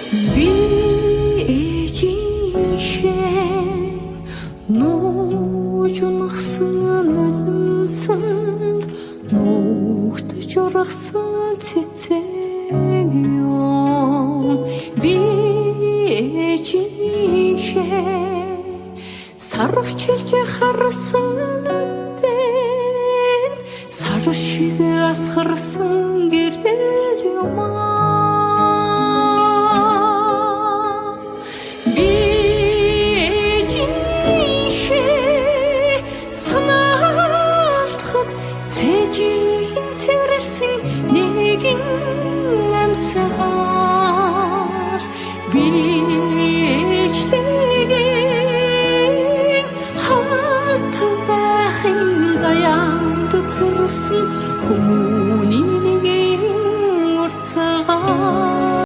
Би ээжийнхээ нуужнахсан үлэмсэнд нугтаж ургасан цэцэг юм. Би ээжийнхээ сарвчилж харсан нүдэн сар шиг асгарсан гэрэл юм. Нэгэн амсаас би ээжтэйгээ хамт байхын заяанд төрсөн хүмүүс